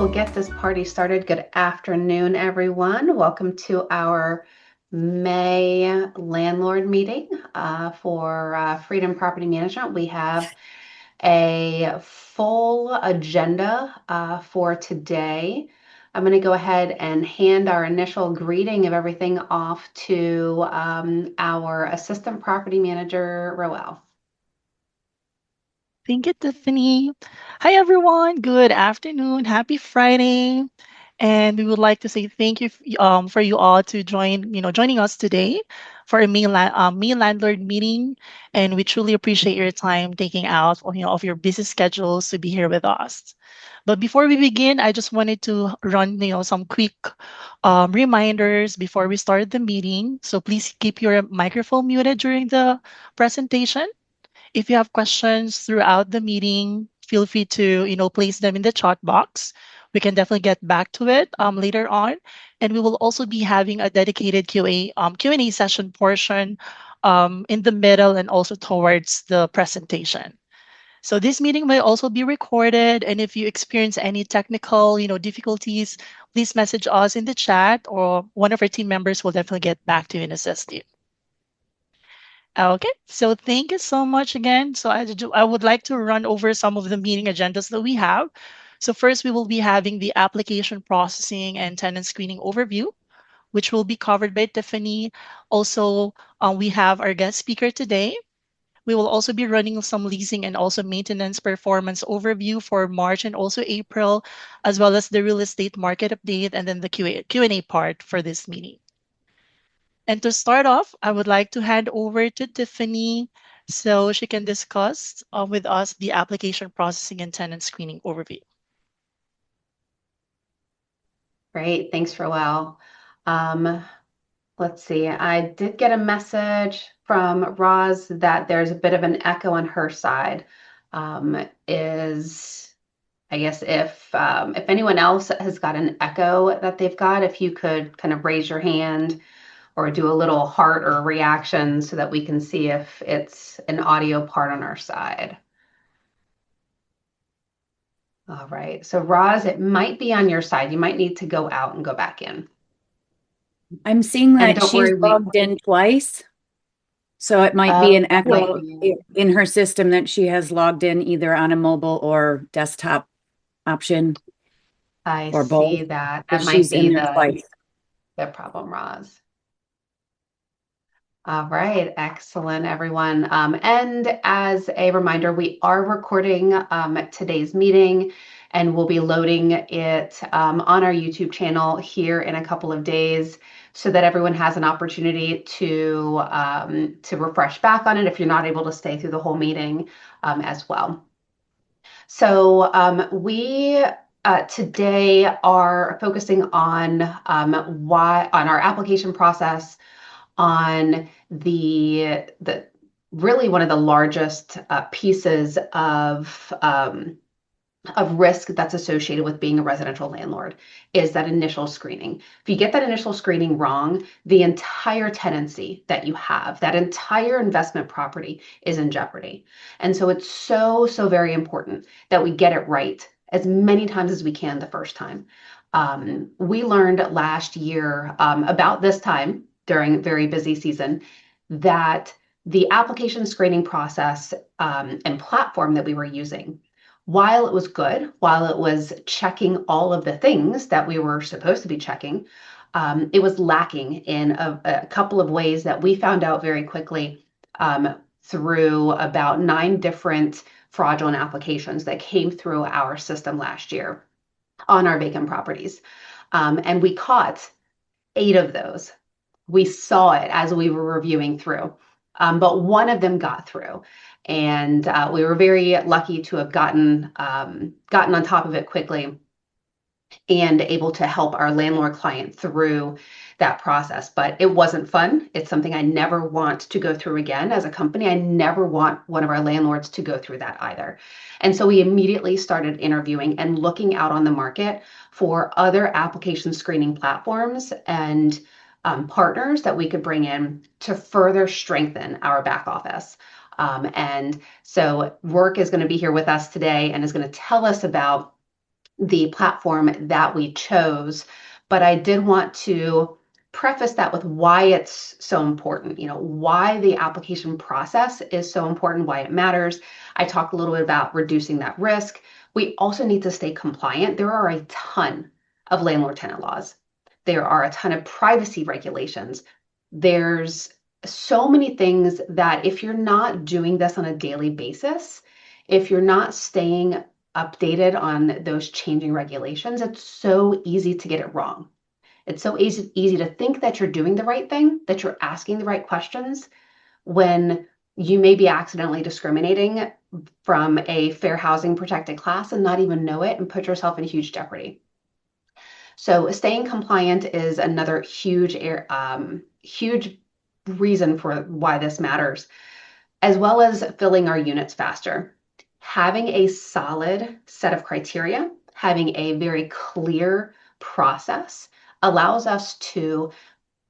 we'll get this party started. Good afternoon, everyone. Welcome to our May landlord meeting for Freedom Property Management. We have a full agenda for today. I'm going to go ahead and hand our initial greeting of everything off to our Assistant Property Manager, Roel. Thank you, Tiffany. Hi, everyone. Good afternoon. Happy Friday. And we would like to say thank you for you all to joining us today for a May landlord meeting. And we truly appreciate your time taking out of your busy schedules to be here with us. But before we begin, I just wanted to run some quick reminders before we start the meeting. So please keep your microphone muted during the presentation. If you have questions throughout the meeting, feel free to, place them in the chat box. We can definitely get back to it later on. And we will also be having a dedicated Q&A session portion in the middle and also towards the presentation. So this meeting may also be recorded, and if you experience any technical, difficulties, please message us in the chat, or one of our team members will definitely get back to you and assist you. Okay, so thank you so much again. So I would like to run over some of the meeting agendas that we have. So first, we will be having the application processing and tenant screening overview, which will be covered by Tiffany. Also, we have our guest speaker today. We will also be running some leasing and also maintenance performance overview for March and also April, as well as the real estate market update and then the Q&A part for this meeting. And to start off, I would like to hand over to Tiffany so she can discuss with us the application processing and tenant screening overview. Great, thanks, Roel. Let's see, I did get a message from Roz that there's a bit of an echo on her side. I guess if anyone else has got an echo that they've got, if you could kind of raise your hand or do a little heart or reaction so that we can see if it's an audio part on our side. All right, so Roz, it might be on your side. You might need to go out and go back in. I'm seeing And that don't she's worry, logged in twice. So it might be an echo be. in her system that she has logged in either on a mobile or desktop option. I or see both, that. but That might she's in be there twice. the problem, Roz. All right, excellent, everyone. And as a reminder, we are recording today's meeting, and we'll be loading it on our YouTube channel here in a couple of days, so that everyone has an opportunity to refresh back on it if you're not able to stay through the whole meeting as well. So we today are focusing on on our application process, on the really one of the largest pieces of risk that's associated with being a residential landlord is that initial screening. If you get that initial screening wrong, the entire tenancy that you have, that entire investment property is in jeopardy. And so it's so very important that we get it right as many times as we can the first time. We learned last year about this time during a very busy season that the application screening process and platform that we were using, while it was good, while it was checking all of the things that we were supposed to be checking, it was lacking in a couple of ways that we found out very quickly through about 9 different fraudulent applications that came through our system last year on our vacant properties. And we caught 8 of those. We saw it as we were reviewing through, but one of them got through. And we were very lucky to have gotten on top of it quickly and able to help our landlord client through that process. But it wasn't fun. It's something I never want to go through again as a company. I never want one of our landlords to go through that either. And so we immediately started interviewing and looking out on the market for other application screening platforms and partners that we could bring in to further strengthen our back office. And so Roarke is going to be here with us today and is going to tell us about the platform that we chose, but I did want to preface that with why it's so important, why the application process is so important, why it matters. I talked a little bit about reducing that risk. We also need to stay compliant. There are a ton of landlord tenant laws. There are a ton of privacy regulations. There's so many things that if you're not doing this on a daily basis, if you're not staying updated on those changing regulations, it's so easy to get it wrong. It's so easy to think that you're doing the right thing, that you're asking the right questions, when you may be accidentally discriminating from a fair housing protected class and not even know it and put yourself in huge jeopardy. So staying compliant is another huge reason for why this matters, as well as filling our units faster. Having a solid set of criteria, having a very clear process allows us to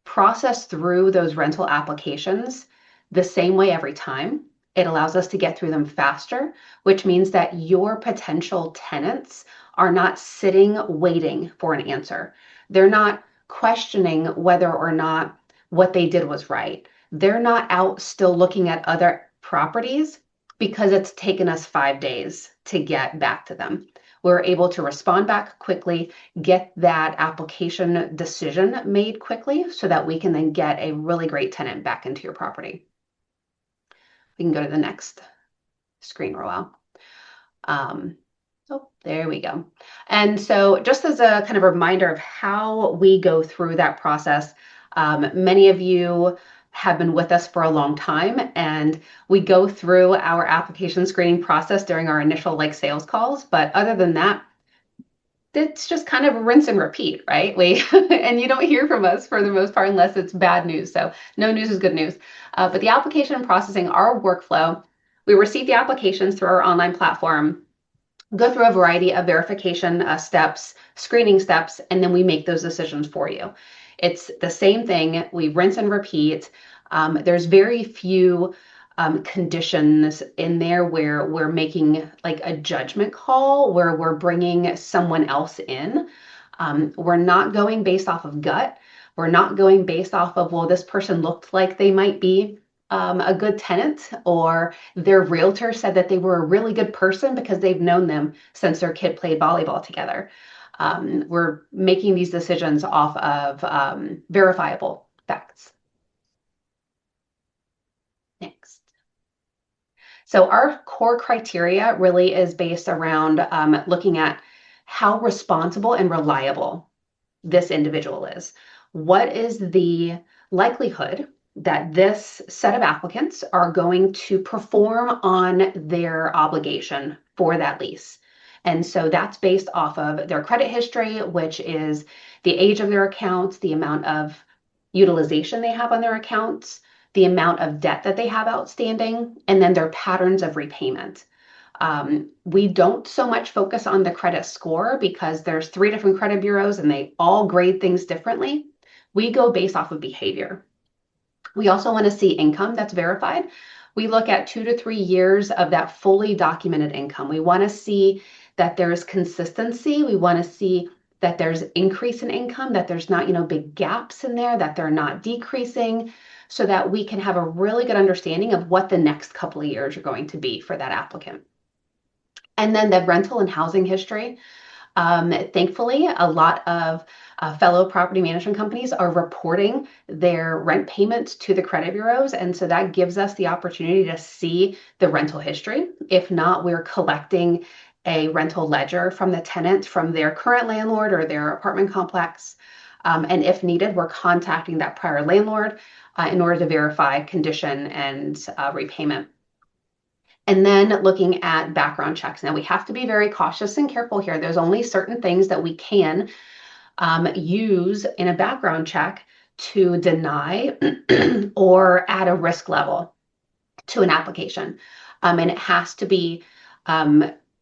process through those rental applications the same way every time. It allows us to get through them faster, which means that your potential tenants are not sitting waiting for an answer. They're not questioning whether or not what they did was right. They're not out still looking at other properties because it's taken us 5 days to get back to them. We're able to respond back quickly, get that application decision made quickly so that we can then get a really great tenant back into your property. We can go to the next screen, Roel. Oh, there we go. And so just as a kind of reminder of how we go through that process, many of you have been with us for a long time, and we go through our application screening process during our initial sales calls. But other than that, it's just kind of rinse and repeat, right? And you don't hear from us for the most part unless it's bad news. So no news is good news. But the application processing, our workflow, we receive the applications through our online platform, go through a variety of verification steps, screening steps, and then we make those decisions for you. It's the same thing. We rinse and repeat. There's very few conditions in there where we're making a judgment call, where we're bringing someone else in. We're not going based off of gut. We're not going based off of, well, this person looked like they might be a good tenant, or their realtor said that they were a really good person because they've known them since their kid played volleyball together. We're making these decisions off of verifiable facts. Next. So our core criteria really is based around looking at how responsible and reliable this individual is. What is the likelihood that this set of applicants are going to perform on their obligation for that lease? And so that's based off of their credit history, which is the age of their accounts, the amount of utilization they have on their accounts, the amount of debt that they have outstanding, and then their patterns of repayment. We don't so much focus on the credit score because there's 3 different credit bureaus and they all grade things differently. We go based off of behavior. We also want to see income that's verified. We look at 2 to 3 years of that fully documented income. We want to see that there's consistency. We want to see that there's increase in income, that there's not, big gaps in there, that they're not decreasing, so that we can have a really good understanding of what the next couple of years are going to be for that applicant. And then the rental and housing history. Thankfully, a lot of fellow property management companies are reporting their rent payments to the credit bureaus. And so that gives us the opportunity to see the rental history. If not, we're collecting a rental ledger from the tenant, from their current landlord or their apartment complex. And if needed, we're contacting that prior landlord in order to verify condition and repayment. And then looking at background checks. Now, we have to be very cautious and careful here. There's only certain things that we can use in a background check to deny or add a risk level to an application. And it has to be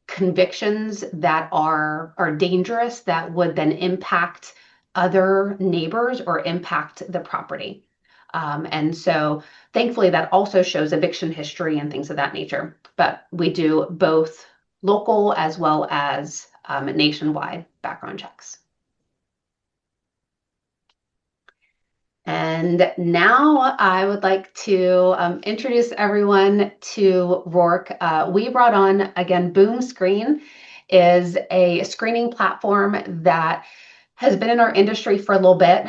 convictions that are dangerous, that would then impact other neighbors or impact the property. And so thankfully that also shows eviction history and things of that nature. But we do both local as well as nationwide background checks. And now I would like to introduce everyone to Roarke. We brought on, again, BoomScreen is a screening platform that has been in our industry for a little bit.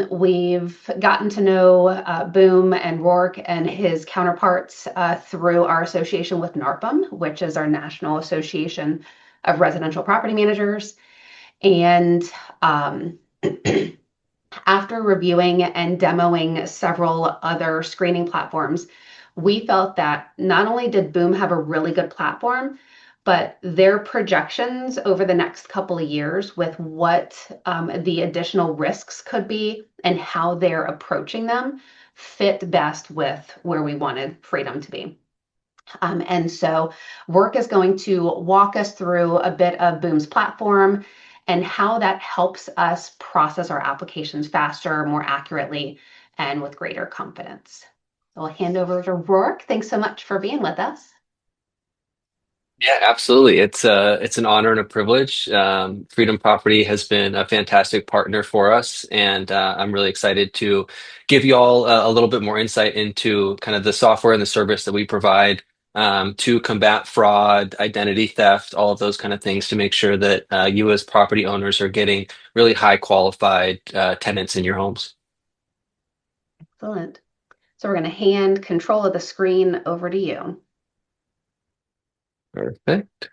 We've gotten to know Boom and Roarke and his counterparts through our association with NARPM, which is our National Association of Residential Property Managers. And after reviewing and demoing several other screening platforms, we felt that not only did Boom have a really good platform, but their projections over the next couple of years with what the additional risks could be and how they're approaching them fit best with where we wanted Freedom to be. And so Roarke is going to walk us through a bit of Boom's platform and how that helps us process our applications faster, more accurately, and with greater confidence. So I'll hand over to Roarke. Thanks so much for being with us. Yeah, absolutely. It's an honor and a privilege. Freedom Property has been a fantastic partner for us, and I'm really excited to give you all a little bit more insight into kind of the software and the service that we provide to combat fraud, identity theft, all of those kind of things to make sure that you as property owners are getting really high qualified tenants in your homes. Excellent. So we're going to hand control of the screen over to you. Perfect.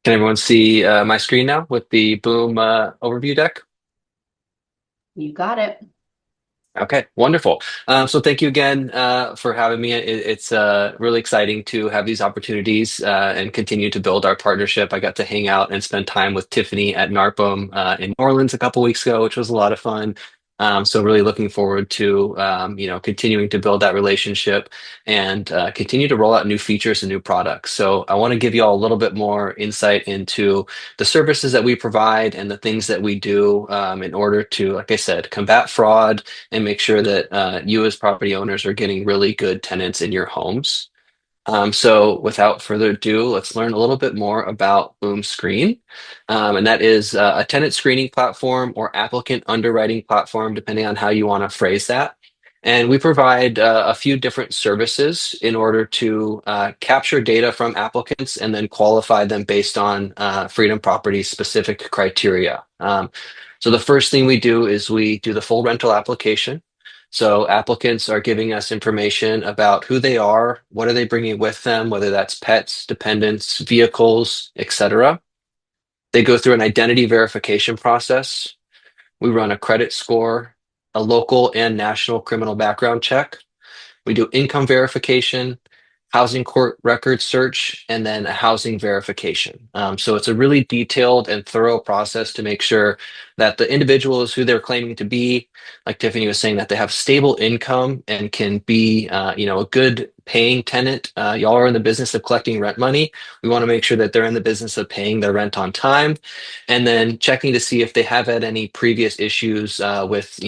Can everyone see my screen now with the Boom overview deck? You got it. Okay, wonderful. So thank you again for having me. It's really exciting to have these opportunities and continue to build our partnership. I got to hang out and spend time with Tiffany at NARPM in New Orleans a couple weeks ago, which was a lot of fun. So really looking forward to continuing to build that relationship and continue to roll out new features and new products. So I want to give you all a little bit more insight into the services that we provide and the things that we do in order to, like I said, combat fraud and make sure that you as property owners are getting really good tenants in your homes. So without further ado, let's learn a little bit more about BoomScreen. And that is a tenant screening platform or applicant underwriting platform, depending on how you want to phrase that. And we provide a few different services in order to capture data from applicants and then qualify them based on Freedom Property specific criteria. So the first thing we do is we do the full rental application. So applicants are giving us information about who they are, what are they bringing with them, whether that's pets, dependents, vehicles, etc. They go through an identity verification process. We run a credit score, a local and national criminal background check. We do income verification, housing court record search, and then a housing verification. So it's a really detailed and thorough process to make sure that the individual is who they're claiming to be. Like Tiffany was saying, that they have stable income and can be, a good paying tenant. Y'all are in the business of collecting rent money. We want to make sure that they're in the business of paying their rent on time, and then checking to see if they have had any previous issues with,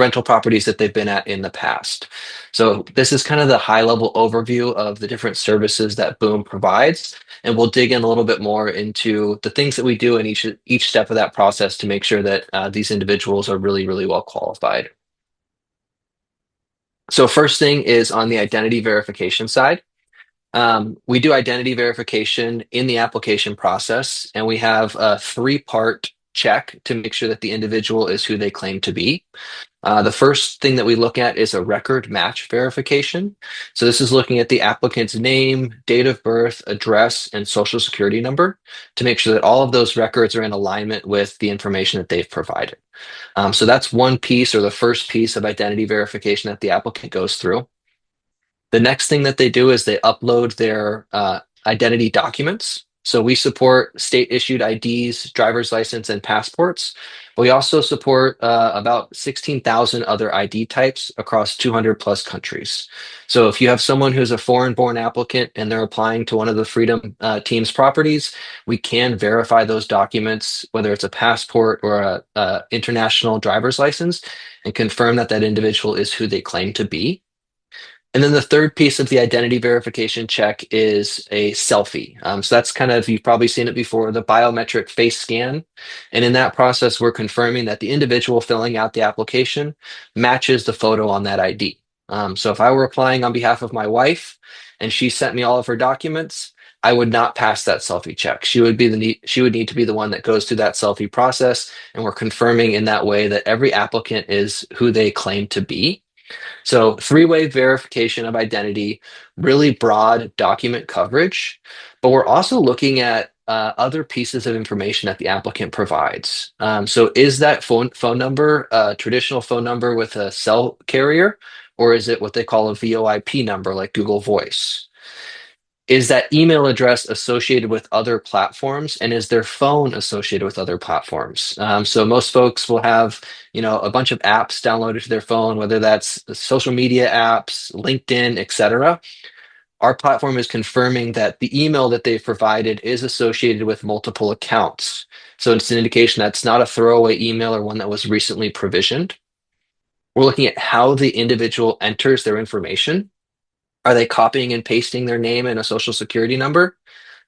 rental properties that they've been at in the past. So this is kind of the high level overview of the different services that Boom provides. And we'll dig in a little bit more into the things that we do in each step of that process to make sure that these individuals are really, really well qualified. So first thing is on the identity verification side. We do identity verification in the application process, and we have a three-part check to make sure that the individual is who they claim to be. The first thing that we look at is a record match verification. So this is looking at the applicant's name, date of birth, address, and social security number to make sure that all of those records are in alignment with the information that they've provided. So that's one piece, or the first piece of identity verification that the applicant goes through. The next thing that they do is they upload their identity documents. So we support state issued IDs, driver's license, and passports. We also support about 16,000 other ID types across 200 plus countries. So if you have someone who's a foreign born applicant and they're applying to one of the Freedom Team's properties, we can verify those documents, whether it's a passport or a international driver's license, and confirm that that individual is who they claim to be. And then the third piece of the identity verification check is a selfie. So that's kind of, you've probably seen it before, the biometric face scan. And in that process, we're confirming that the individual filling out the application matches the photo on that ID. So if I were applying on behalf of my wife and she sent me all of her documents, I would not pass that selfie check. She would need to be the one that goes through that selfie process. And we're confirming in that way that every applicant is who they claim to be. So three-way verification of identity, really broad document coverage, but we're also looking at other pieces of information that the applicant provides. So is that phone number a traditional phone number with a cell carrier, or is it what they call a VoIP number like Google Voice? Is that email address associated with other platforms, and is their phone associated with other platforms? So most folks will have, a bunch of apps downloaded to their phone, whether that's social media apps, LinkedIn, etc. Our platform is confirming that the email that they've provided is associated with multiple accounts. So it's an indication that's not a throwaway email or one that was recently provisioned. We're looking at how the individual enters their information. Are they copying and pasting their name and a social security number?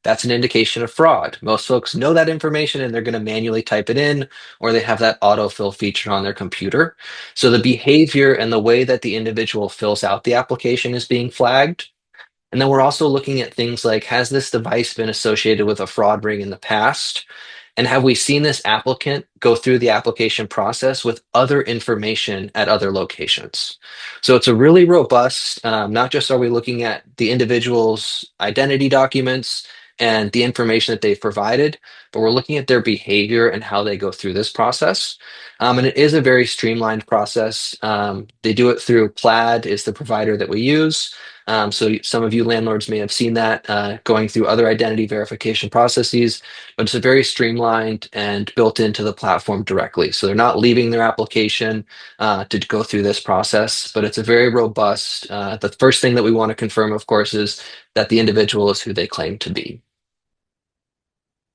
That's an indication of fraud. Most folks know that information and they're going to manually type it in, or they have that autofill feature on their computer. So the behavior and the way that the individual fills out the application is being flagged. And then we're also looking at things like, has this device been associated with a fraud ring in the past? And have we seen this applicant go through the application process with other information at other locations? So it's a really robust, not just are we looking at the individual's identity documents and the information that they've provided, but we're looking at their behavior and how they go through this process. And it is a very streamlined process. They do it through Plaid is the provider that we use. So some of you landlords may have seen that going through other identity verification processes, but it's a very streamlined and built into the platform directly. So they're not leaving their application to go through this process, but it's a very robust. The first thing that we want to confirm, of course, is that the individual is who they claim to be.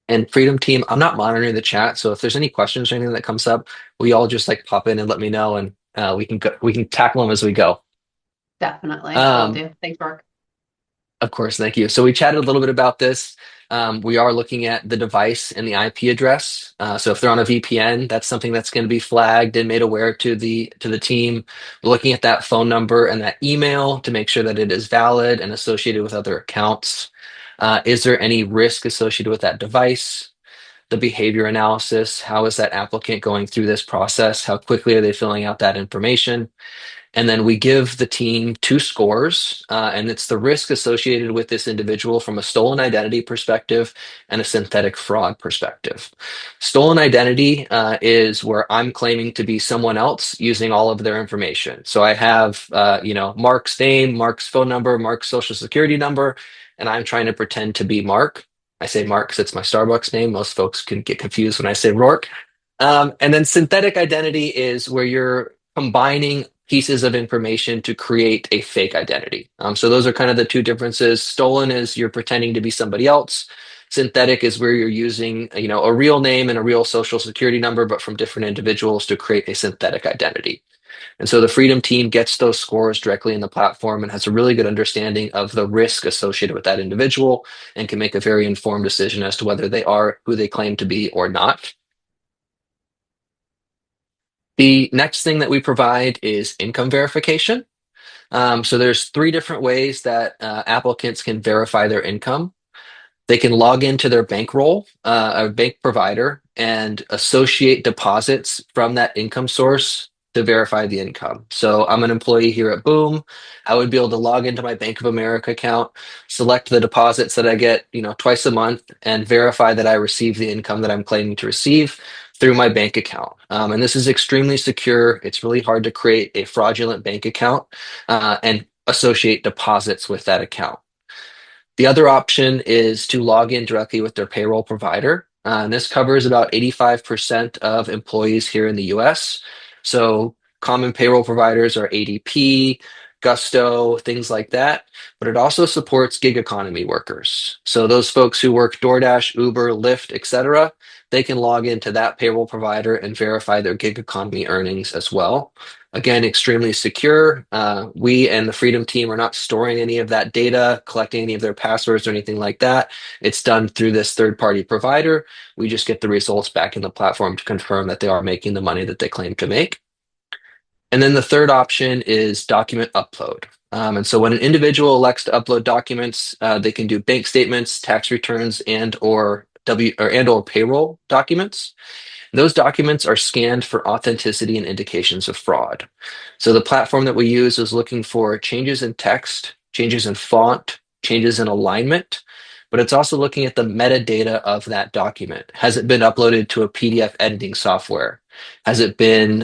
And Freedom Team, I'm not monitoring the chat, so if there's any questions or anything that comes up, we all just like pop in and let me know, and we can tackle them as we go. Definitely. Will do. Thanks, Roarke. Of course, thank you. So we chatted a little bit about this. We are looking at the device and the IP address. So if they're on a VPN, that's something that's going to be flagged and made aware to the team. We're looking at that phone number and that email to make sure that it is valid and associated with other accounts. Is there any risk associated with that device? The behavior analysis, how is that applicant going through this process? How quickly are they filling out that information? And then we give the team 2 scores, and it's the risk associated with this individual from a stolen identity perspective and a synthetic fraud perspective. Stolen identity is where I'm claiming to be someone else using all of their information. So I have, Mark's name, Mark's phone number, Mark's social security number, and I'm trying to pretend to be Mark. I say Mark because it's my Starbucks name. Most folks can get confused when I say Roarke. And then synthetic identity is where you're combining pieces of information to create a fake identity. So those are kind of the 2 differences. Stolen is you're pretending to be somebody else. Synthetic is where you're using, a real name and a real social security number, but from different individuals to create a synthetic identity. And so the Freedom team gets those scores directly in the platform and has a really good understanding of the risk associated with that individual and can make a very informed decision as to whether they are who they claim to be or not. The next thing that we provide is income verification. So there's 3 different ways that applicants can verify their income. They can log into their bankroll, a bank provider, and associate deposits from that income source to verify the income. So I'm an employee here at Boom. I would be able to log into my Bank of America account, select the deposits that I get, twice a month, and verify that I receive the income that I'm claiming to receive through my bank account. And this is extremely secure. It's really hard to create a fraudulent bank account and associate deposits with that account. The other option is to log in directly with their payroll provider. And this covers about 85% of employees here in the US. So common payroll providers are ADP, Gusto, things like that. But it also supports gig economy workers. So those folks who work DoorDash, Uber, Lyft, etc., they can log into that payroll provider and verify their gig economy earnings as well. Again, extremely secure. We and the Freedom team are not storing any of that data, collecting any of their passwords or anything like that. It's done through this third-party provider. We just get the results back in the platform to confirm that they are making the money that they claim to make. And then the third option is document upload. And so when an individual elects to upload documents, they can do bank statements, tax returns, and or payroll documents. Those documents are scanned for authenticity and indications of fraud. So the platform that we use is looking for changes in text, changes in font, changes in alignment, but it's also looking at the metadata of that document. Has it been uploaded to a PDF editing software? Has it been,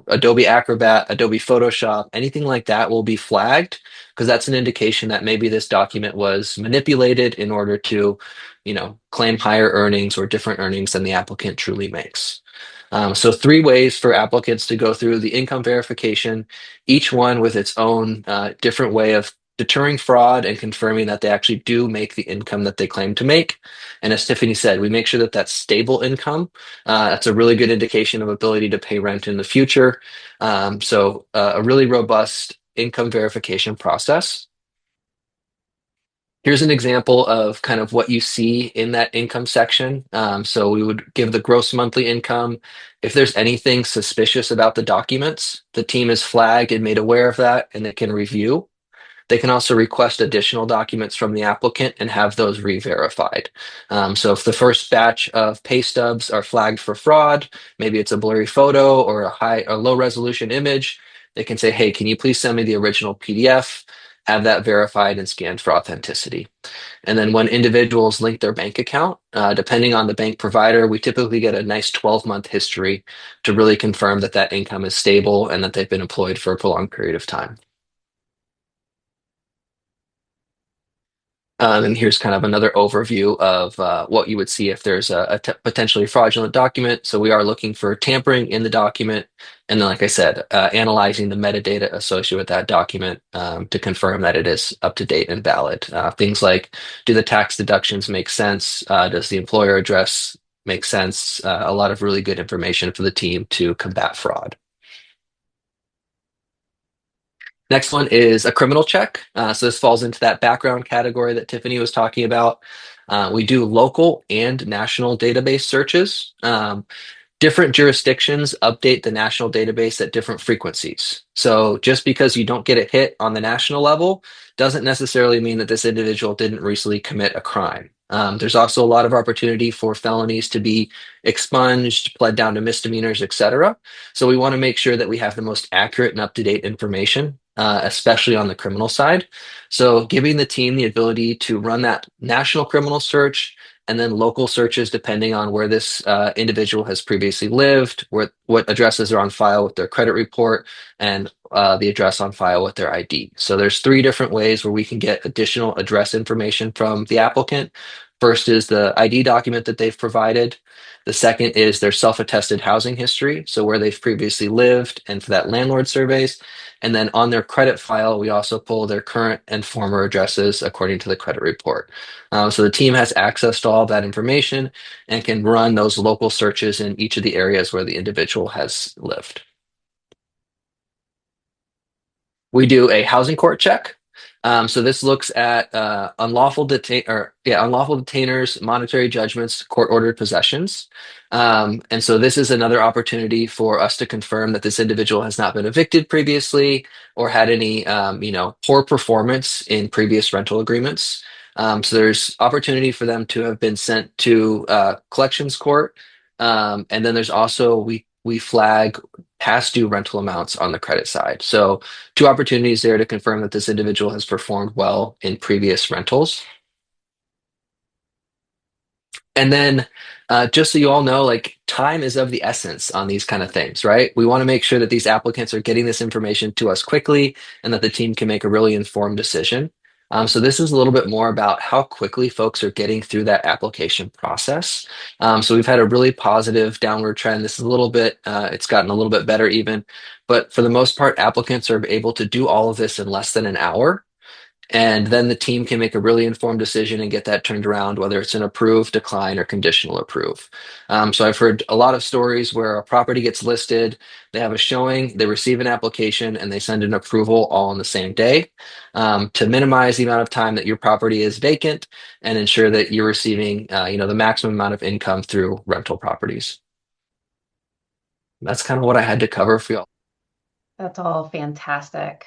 Adobe Acrobat, Adobe Photoshop, anything like that will be flagged because that's an indication that maybe this document was manipulated in order to claim higher earnings or different earnings than the applicant truly makes. So 3 ways for applicants to go through the income verification, each one with its own different way of deterring fraud and confirming that they actually do make the income that they claim to make. And as Tiffany said, we make sure that that's stable income. That's a really good indication of ability to pay rent in the future. So a really robust income verification process. Here's an example of kind of what you see in that income section. So we would give the gross monthly income. If there's anything suspicious about the documents, the team is flagged and made aware of that, and they can review. They can also request additional documents from the applicant and have those re-verified. So if the first batch of pay stubs are flagged for fraud, maybe it's a blurry photo or a low resolution image, they can say, hey, can you please send me the original PDF? Have that verified and scanned for authenticity. And then when individuals link their bank account, depending on the bank provider, we typically get a nice 12-month history to really confirm that that income is stable and that they've been employed for a prolonged period of time. And here's kind of another overview of what you would see if there's a potentially fraudulent document. So we are looking for tampering in the document. And then, like I said, analyzing the metadata associated with that document to confirm that it is up to date and valid. Things like, do the tax deductions make sense? Does the employer address make sense? A lot of really good information for the team to combat fraud. Next one is a criminal check. So this falls into that background category that Tiffany was talking about. We do local and national database searches. Different jurisdictions update the national database at different frequencies. So just because you don't get a hit on the national level doesn't necessarily mean that this individual didn't recently commit a crime. There's also a lot of opportunity for felonies to be expunged, pled down to misdemeanors, etc. So we want to make sure that we have the most accurate and up-to-date information, especially on the criminal side. So giving the team the ability to run that national criminal search and then local searches depending on where this individual has previously lived, what addresses are on file with their credit report, and the address on file with their ID. So there's 3 different ways where we can get additional address information from the applicant. First is the ID document that they've provided. The second is their self-attested housing history, so where they've previously lived and for that landlord surveys. And then on their credit file, we also pull their current and former addresses according to the credit report. So the team has access to all of that information and can run those local searches in each of the areas where the individual has lived. We do a housing court check. So this looks at unlawful detainers, monetary judgments, court-ordered possessions. And so this is another opportunity for us to confirm that this individual has not been evicted previously or had any, poor performance in previous rental agreements. So there's opportunity for them to have been sent to collections court. And then there's also, we flag past due rental amounts on the credit side. So 2 opportunities there to confirm that this individual has performed well in previous rentals. And then just so you all know, like, time is of the essence on these kind of things, right? We want to make sure that these applicants are getting this information to us quickly and that the team can make a really informed decision. So this is a little bit more about how quickly folks are getting through that application process. So we've had a really positive downward trend. This is a little bit, it's gotten a little bit better even, but for the most part, applicants are able to do all of this in less than an hour. And then the team can make a really informed decision and get that turned around, whether it's an approve, decline, or conditional approve. So I've heard a lot of stories where a property gets listed, they have a showing, they receive an application, and they send an approval all on the same day, to minimize the amount of time that your property is vacant and ensure that you're receiving, the maximum amount of income through rental properties. That's kind of what I had to cover for y'all. That's all fantastic.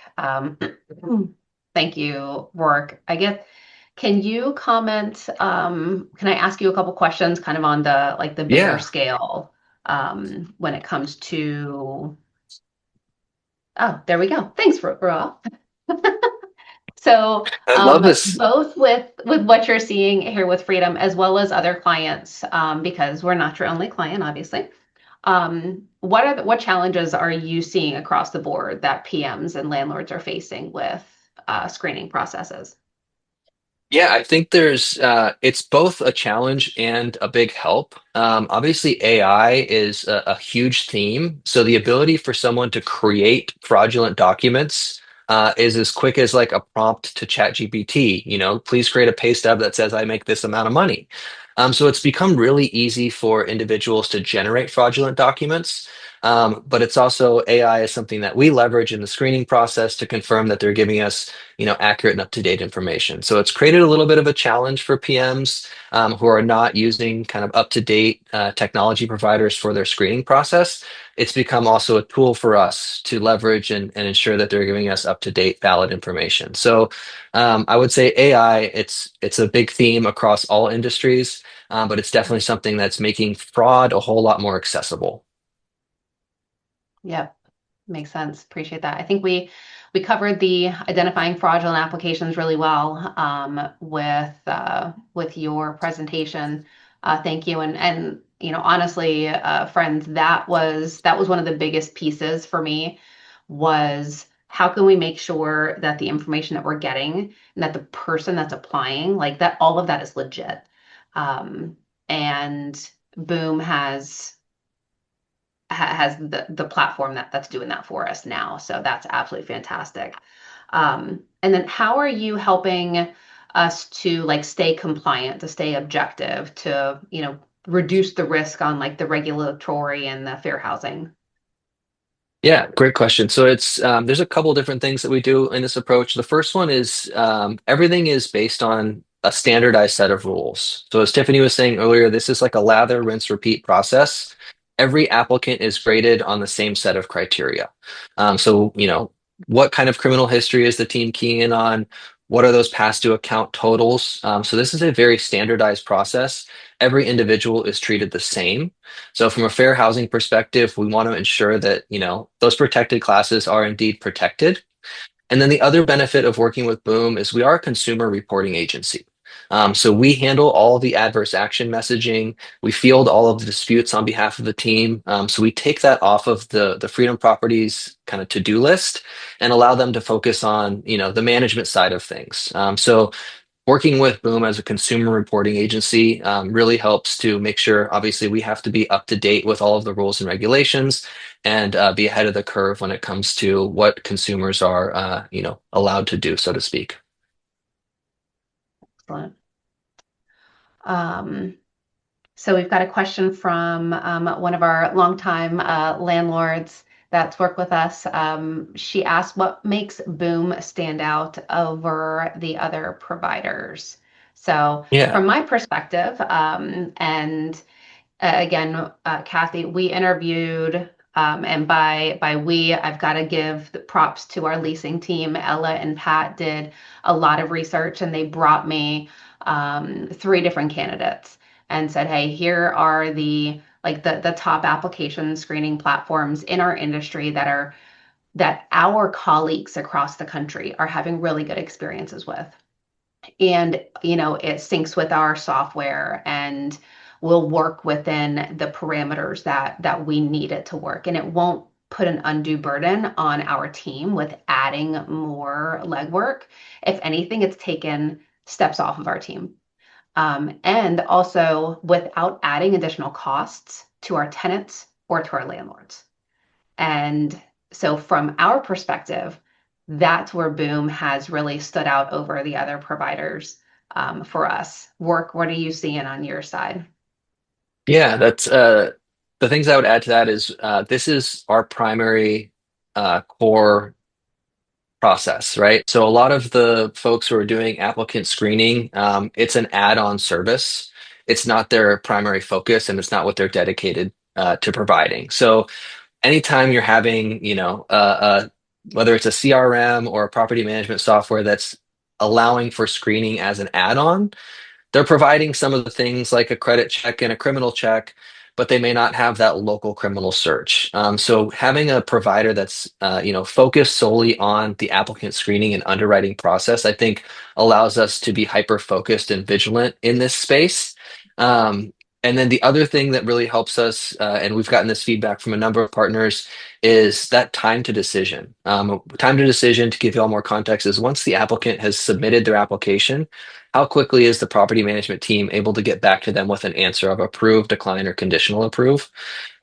Thank you, Roarke. I guess, can you comment, can I ask you a couple questions kind of on the bigger Yeah, scale, when it comes to, oh, there we go. Thanks, Roarke. So, I love this. both with what you're seeing here with Freedom as well as other clients, because we're not your only client, obviously. What challenges are you seeing across the board that PMs and landlords are facing with screening processes? Yeah, I think it's both a challenge and a big help. Obviously, AI is a huge theme. So the ability for someone to create fraudulent documents is as quick as like a prompt to ChatGPT, please create a pay stub that says I make this amount of money. So it's become really easy for individuals to generate fraudulent documents. But it's also AI is something that we leverage in the screening process to confirm that they're giving us accurate and up-to-date information. So it's created a little bit of a challenge for PMs who are not using kind of up-to-date technology providers for their screening process. It's become also a tool for us to leverage and ensure that they're giving us up-to-date, valid information. So I would say AI, it's a big theme across all industries, but it's definitely something that's making fraud a whole lot more accessible. Yep, makes sense. Appreciate that. I think we covered the identifying fraudulent applications really well, with your presentation. Thank you. And honestly, friends, that was one of the biggest pieces for me, was how can we make sure that the information that we're getting and that the person that's applying, like that, all of that is legit. And Boom has the platform that's doing that for us now. So that's absolutely fantastic. And then how are you helping us to like stay compliant, to stay objective, to, reduce the risk on like the regulatory and the fair housing? Yeah, great question. So there's a couple different things that we do in this approach. The first one is everything is based on a standardized set of rules. So as Tiffany was saying earlier, this is like a lather, rinse, repeat process. Every applicant is graded on the same set of criteria. So what kind of criminal history is the team keying in on? What are those past due account totals? So this is a very standardized process. Every individual is treated the same. So from a fair housing perspective, we want to ensure that, those protected classes are indeed protected. And then the other benefit of working with Boom is we are a consumer reporting agency. So we handle all of the adverse action messaging. We field all of the disputes on behalf of the team. So we take that off of the Freedom Properties kind of to-do list and allow them to focus on, the management side of things. So working with Boom as a consumer reporting agency really helps to make sure, obviously, we have to be up to date with all of the rules and regulations and be ahead of the curve when it comes to what consumers are, allowed to do, so to speak. Excellent. So we've got a question from one of our longtime landlords that's worked with us. She asked, what makes Boom stand out over the other providers? So Yeah. from my perspective, and again, Kathy, we interviewed, and by we, I've got to give the props to our leasing team. Ella and Pat did a lot of research, and they brought me 3 different candidates and said, "Hey, here are the top application screening platforms in our industry that our colleagues across the country are having really good experiences with." And it syncs with our software and will work within the parameters that we need it to work, and it won't put an undue burden on our team with adding more legwork. If anything, it's taken steps off of our team, and also without adding additional costs to our tenants or to our landlords. And so from our perspective, that's where Boom has really stood out over the other providers for us. Roarke, what are you seeing on your side? Yeah, that's the things I would add to that is this is our primary core process, right? So a lot of the folks who are doing applicant screening, it's an add-on service. It's not their primary focus, and it's not what they're dedicated to providing. So anytime you're having, whether it's a CRM or a property management software that's allowing for screening as an add-on, they're providing some of the things like a credit check and a criminal check, but they may not have that local criminal search. So having a provider that's focused solely on the applicant screening and underwriting process, I think allows us to be hyper focused and vigilant in this space. Um, and then the other thing that really helps us, and we've gotten this feedback from a number of partners, is that time to decision. Time to decision, to give you all more context, is once the applicant has submitted their application, how quickly is the property management team able to get back to them with an answer of approve, decline, or conditional approve?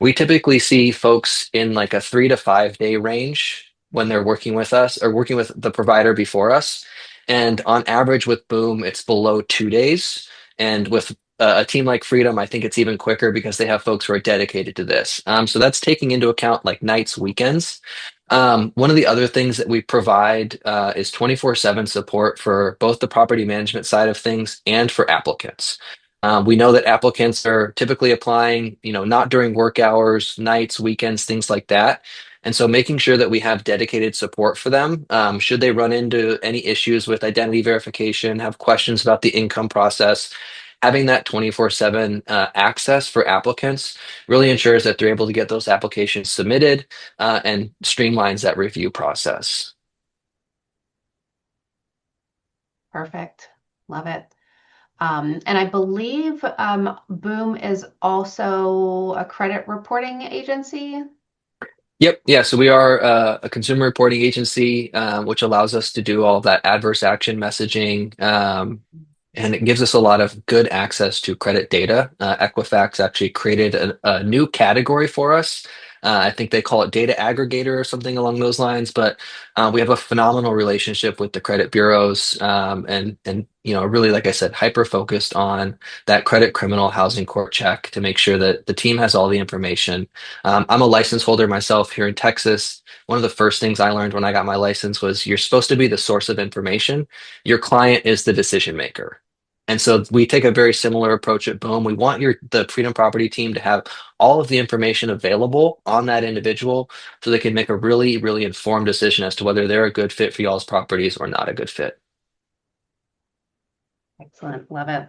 We typically see folks in like a 3 to 5 day range when they're working with us or working with the provider before us. And on average with Boom, it's below 2 days. And with a team like Freedom, I think it's even quicker because they have folks who are dedicated to this. So that's taking into account like nights, weekends. One of the other things that we provide is 24/7 support for both the property management side of things and for applicants. We know that applicants are typically applying, not during work hours, nights, weekends, things like that. And so making sure that we have dedicated support for them, should they run into any issues with identity verification, have questions about the income process, having that 24/7 access for applicants really ensures that they're able to get those applications submitted and streamlines that review process. Perfect. Love it. And I believe Boom is also a credit reporting agency. Yep. Yeah. So we are a consumer reporting agency, which allows us to do all of that adverse action messaging. And it gives us a lot of good access to credit data. Equifax actually created a new category for us. I think they call it data aggregator or something along those lines. But we have a phenomenal relationship with the credit bureaus, and really, like I said, hyper focused on that credit criminal housing court check to make sure that the team has all the information. I'm a license holder myself here in Texas. One of the first things I learned when I got my license was you're supposed to be the source of information. Your client is the decision maker. And so we take a very similar approach at Boom. We want the Freedom Property team to have all of the information available on that individual so they can make a really, really informed decision as to whether they're a good fit for y'all's properties or not a good fit. Excellent. Love it.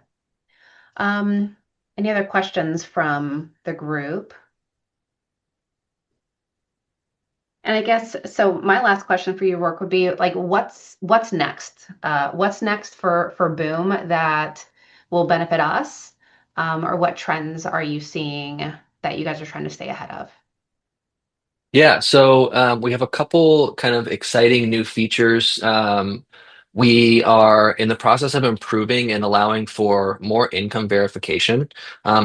Any other questions from the group? And I guess so. My last question for you, Roarke, would be like, what's next? What's next for Boom that will benefit us? Or what trends are you seeing that you guys are trying to stay ahead of? Yeah, so we have a couple kind of exciting new features. We are in the process of improving and allowing for more income verification.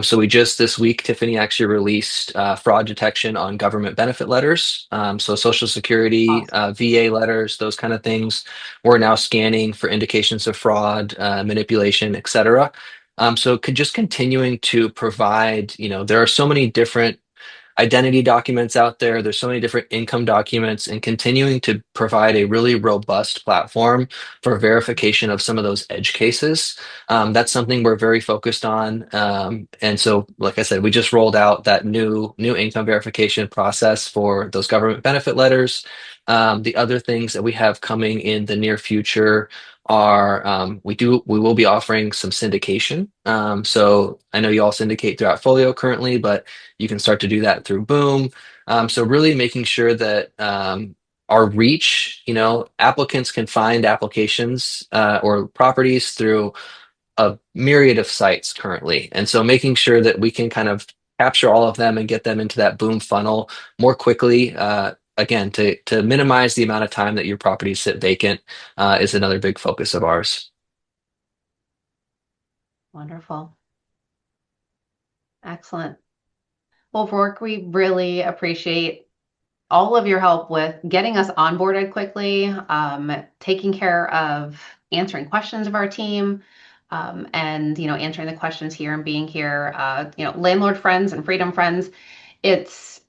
So we just this week, Tiffany actually released fraud detection on government benefit letters. So Social Security, Awesome. VA letters, those kind of things. We're now scanning for indications of fraud, manipulation, et cetera. Just continuing to provide, there are so many different identity documents out there. There's so many different income documents, and continuing to provide a really robust platform for verification of some of those edge cases. That's something we're very focused on. And so, like I said, we just rolled out that new income verification process for those government benefit letters. The other things that we have coming in the near future are we will be offering some syndication. So I know you all syndicate throughout Folio currently, but you can start to do that through Boom. So really making sure that our reach, applicants can find applications or properties through a myriad of sites currently. And so making sure that we can kind of capture all of them and get them into that Boom funnel more quickly. Again, to minimize the amount of time that your properties sit vacant is another big focus of ours. Wonderful. Excellent. Well, Roarke, we really appreciate all of your help with getting us onboarded quickly, taking care of answering questions of our team, and answering the questions here and being here. Landlord friends and freedom friends. It's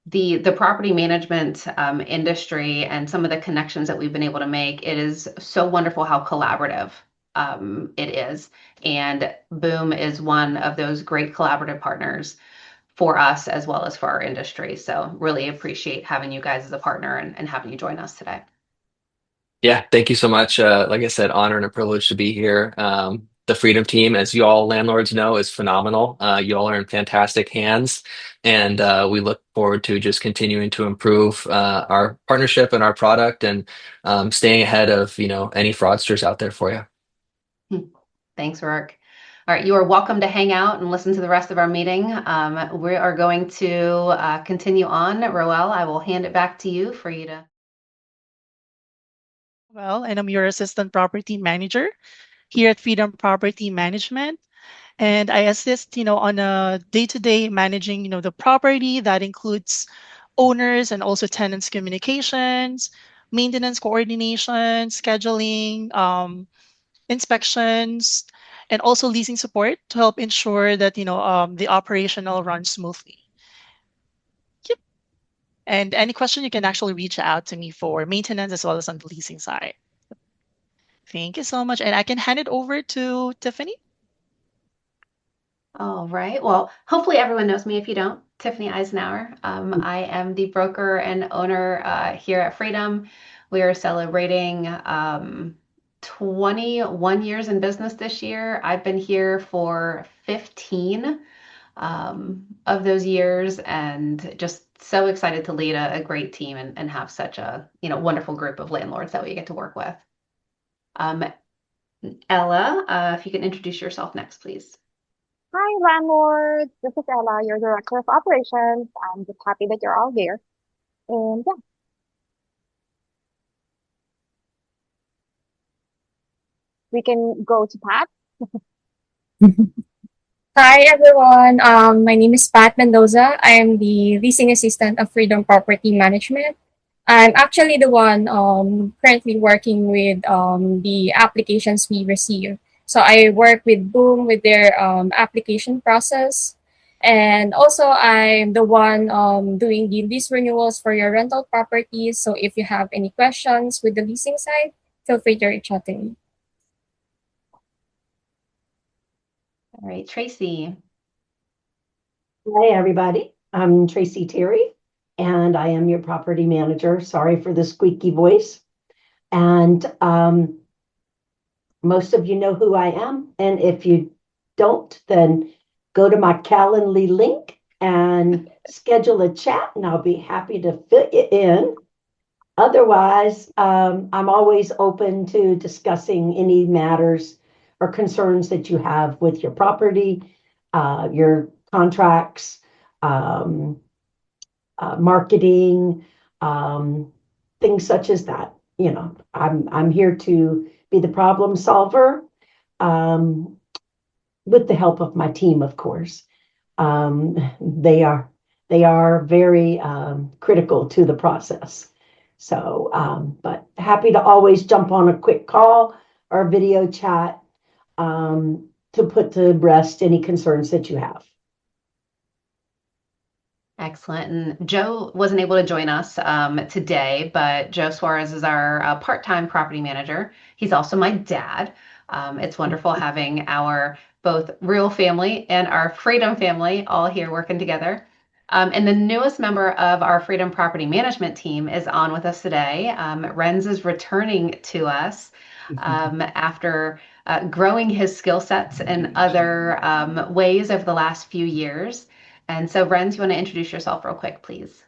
the property management industry and some of the connections that we've been able to make. It is so wonderful how collaborative it is, and Boom is one of those great collaborative partners for us as well as for our industry. So really appreciate having you guys as a partner and having you join us today. Yeah, thank you so much. Like I said, honor and a privilege to be here. The Freedom team, as you all landlords know, is phenomenal. You all are in fantastic hands, and we look forward to just continuing to improve our partnership and our product, and staying ahead of any fraudsters out there for you. Thanks, Roarke. All right, you are welcome to hang out and listen to the rest of our meeting. We are going to continue on. Roel, I will hand it back to you for you to. Well, and I'm your assistant property manager here at Freedom Property Management. And I assist, on a day-to-day managing, the property that includes owners and also tenants communications, maintenance coordination, scheduling, inspections, and also leasing support to help ensure that, the operational runs smoothly. Yep. And any question, you can actually reach out to me for maintenance as well as on the leasing side. Thank you so much. And I can hand it over to Tiffany. All right. Well, hopefully everyone knows me. If you don't, Tiffany Eisenhower. I am the broker and owner here at Freedom. We are celebrating 21 years in business this year. I've been here for 15 of those years, and just so excited to lead a great team and have such a wonderful group of landlords that we get to work with. Ella, if you can introduce yourself next, please. Hi, landlords. This is Ella, your director of operations. I'm just happy that you're all here. And yeah, we can go to Pat. Hi everyone. My name is Pat Mendoza. I'm the leasing assistant of Freedom Property Management. I'm actually the one currently working with the applications we receive. So I work with Boom with their application process. And also I'm the one doing the lease renewals for your rental properties. So if you have any questions with the leasing side, feel free to reach out to me. All right, Tracy. Hi, everybody. I'm Tracy Terry, and I am your property manager. Sorry for the squeaky voice. And most of you know who I am. And if you don't, then go to my Calendly link and schedule a chat, and I'll be happy to fit you in. Otherwise, I'm always open to discussing any matters or concerns that you have with your property, your contracts, marketing, things such as that. I'm here to be the problem solver, with the help of my team, of course. They are very critical to the process. So, but happy to always jump on a quick call or video chat to put to rest any concerns that you have. Excellent. And Joe wasn't able to join us today, but Joe Suarez is our part-time property manager. He's also my dad. It's wonderful having our both real family and our Freedom family all here working together. And the newest member of our Freedom Property Management team is on with us today. Renz is returning to us after growing his skill sets in other ways over the last few years. And so, Renz, you want to introduce yourself real quick, please?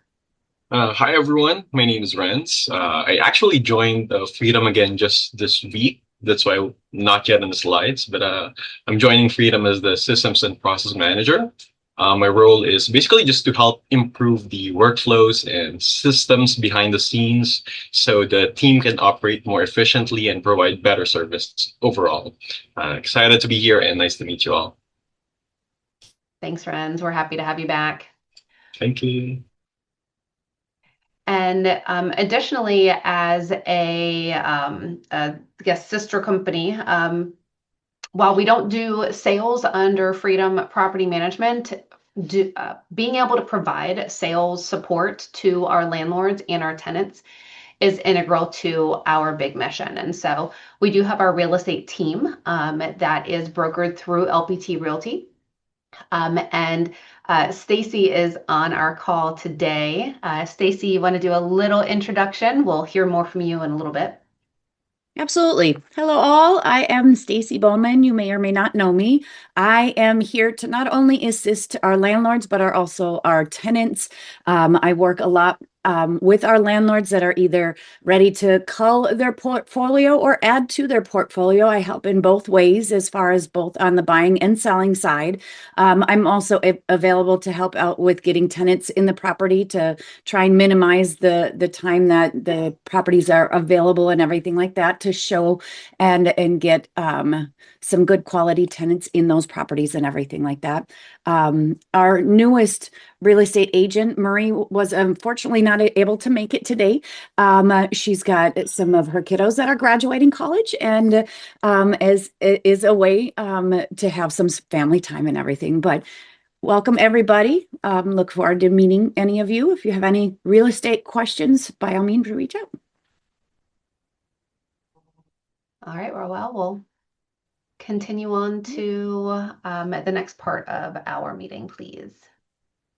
Hi, everyone. My name is Renz. I actually joined Freedom again just this week. That's why I'm not yet on the slides, but I'm joining Freedom as the Systems and Process Manager. My role is basically just to help improve the workflows and systems behind the scenes so the team can operate more efficiently and provide better service overall. Excited to be here and nice to meet you all. Thanks, Renz. We're happy to have you back. Thank you. And additionally, as I guess, sister company, while we don't do sales under Freedom Property Management, being able to provide sales support to our landlords and our tenants is integral to our big mission. And so we do have our real estate team that is brokered through LPT Realty. And Stacy is on our call today. Stacy, you want to do a little introduction? We'll hear more from you in a little bit. Absolutely. Hello, all. I am Stacy Bowman. You may or may not know me. I am here to not only assist our landlords, but also our tenants. I work a lot with our landlords that are either ready to cull their portfolio or add to their portfolio. I help in both ways, as far as both on the buying and selling side. I'm also available to help out with getting tenants in the property to try and minimize the time that the properties are available and everything like that, to show and get some good quality tenants in those properties and everything like that. Our newest real estate agent, Marie, was unfortunately not able to make it today. She's got some of her kiddos that are graduating college, and is a way to have some family time and everything. But welcome, everybody. Look forward to meeting any of you. If you have any real estate questions, by all means, reach out. All right, well, we'll continue on to the next part of our meeting, please.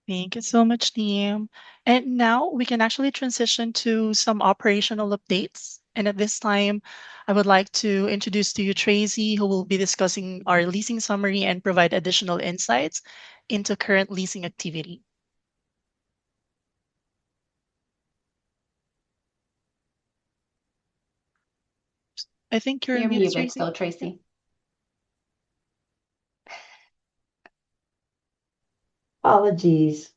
Thank you so much, Liam. And now we can actually transition to some operational updates. And at this time, I would like to introduce to you Tracy, who will be discussing our leasing summary and provide additional insights into current leasing activity. I think you're muted, Tracy. Still, Tracy. Apologies.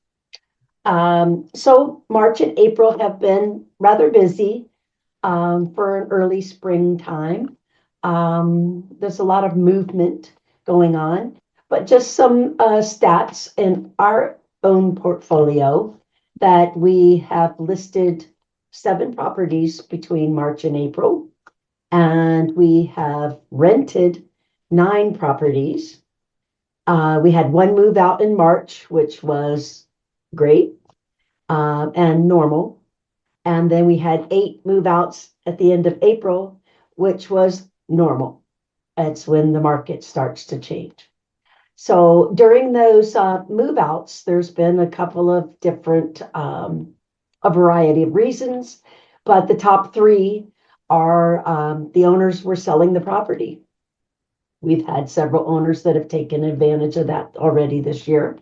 So March and April have been rather busy for an early springtime. There's a lot of movement going on, but just some stats in our own portfolio that we have listed 7 properties between March and April, and we have rented 9 properties. We had 1 move out in March, which was great and normal. And then we had 8 move outs at the end of April, which was normal. That's when the market starts to change. So during those move outs, there's been a couple of different, a variety of reasons, but the top 3 are the owners were selling the property. We've had several owners that have taken advantage of that already this year.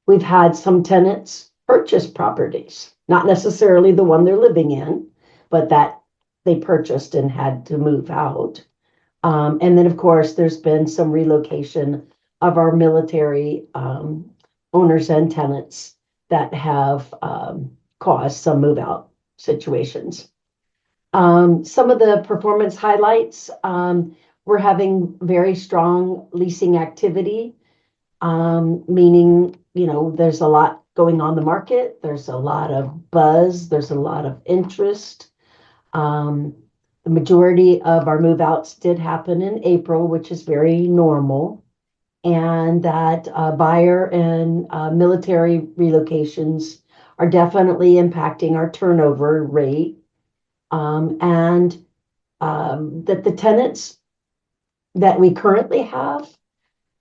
We've had some tenants purchase properties, not necessarily the one they're living in, but that they purchased and had to move out. And then, of course, there's been some relocation of our military owners and tenants that have caused some move out situations. Some of the performance highlights, we're having very strong leasing activity, meaning, there's a lot going on the market. There's a lot of buzz. There's a lot of interest. The majority of our move outs did happen in April, which is very normal. And that buyer and military relocations are definitely impacting our turnover rate. And that the tenants that we currently have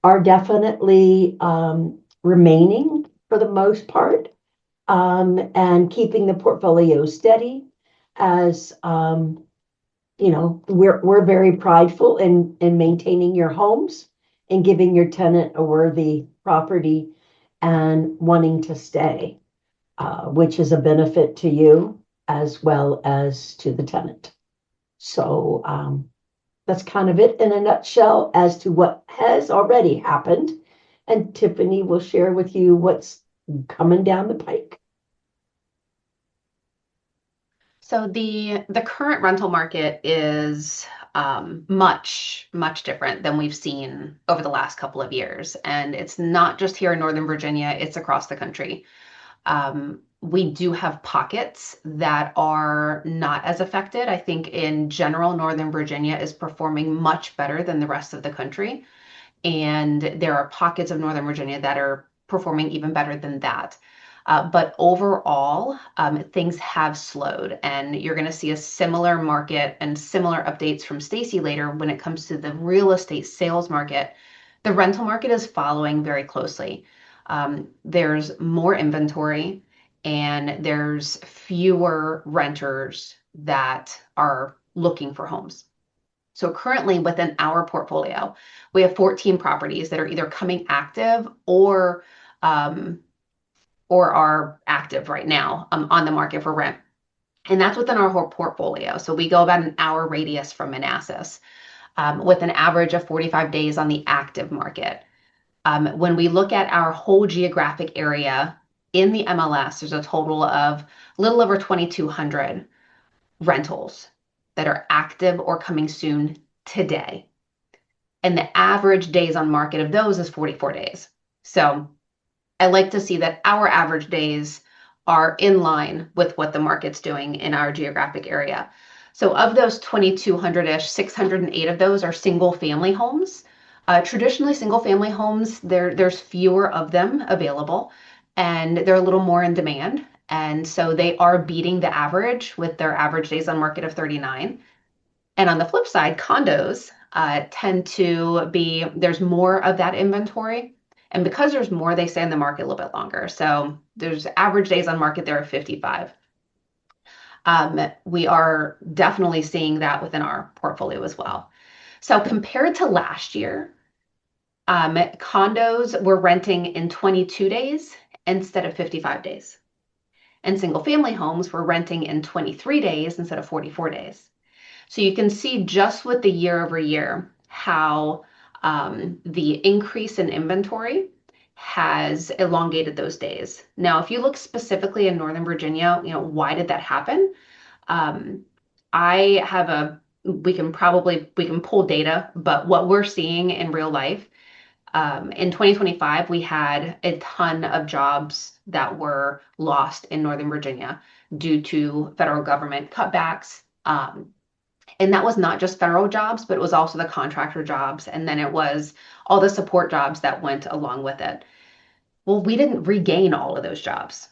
are definitely remaining for the most part, and keeping the portfolio steady. As we're very prideful in maintaining your homes and giving your tenant a worthy property and wanting to stay, which is a benefit to you as well as to the tenant. So that's kind of it in a nutshell as to what has already happened. And Tiffany will share with you what's coming down the pike. So the current rental market is much different than we've seen over the last couple of years. And it's not just here in Northern Virginia, it's across the country. We do have pockets that are not as affected. I think in general, Northern Virginia is performing much better than the rest of the country. And there are pockets of Northern Virginia that are performing even better than that. But overall, things have slowed, and you're going to see a similar market and similar updates from Stacy later when it comes to the real estate sales market. The rental market is following very closely. There's more inventory, and there's fewer renters that are looking for homes. So currently within our portfolio, we have 14 properties that are either coming active or are active right now on the market for rent. And that's within our whole portfolio. So we go about an hour radius from Manassas with an average of 45 days on the active market. When we look at our whole geographic area in the MLS, there's a total of a little over 2,200 rentals that are active or coming soon today. And the average days on market of those is 44 days. So I like to see that our average days are in line with what the market's doing in our geographic area. So of those 2,200-ish, 608 of those are single family homes. Traditionally, single family homes, there's fewer of them available, and they're a little more in demand. And so they are beating the average with their average days on market of 39. And on the flip side, condos tend to be, there's more of that inventory. And because there's more, they stay in the market a little bit longer. So there's average days on market there of 55. We are definitely seeing that within our portfolio as well. So compared to last year, condos were renting in 22 days instead of 55 days. And single family homes were renting in 23 days instead of 44 days. So you can see just with the year over year how the increase in inventory has elongated those days. Now, if you look specifically in Northern Virginia, why did that happen? I have we can pull data, but what we're seeing in real life, in 2025, we had a ton of jobs that were lost in Northern Virginia due to federal government cutbacks. And that was not just federal jobs, but it was also the contractor jobs. And then it was all the support jobs that went along with it. Well, we didn't regain all of those jobs.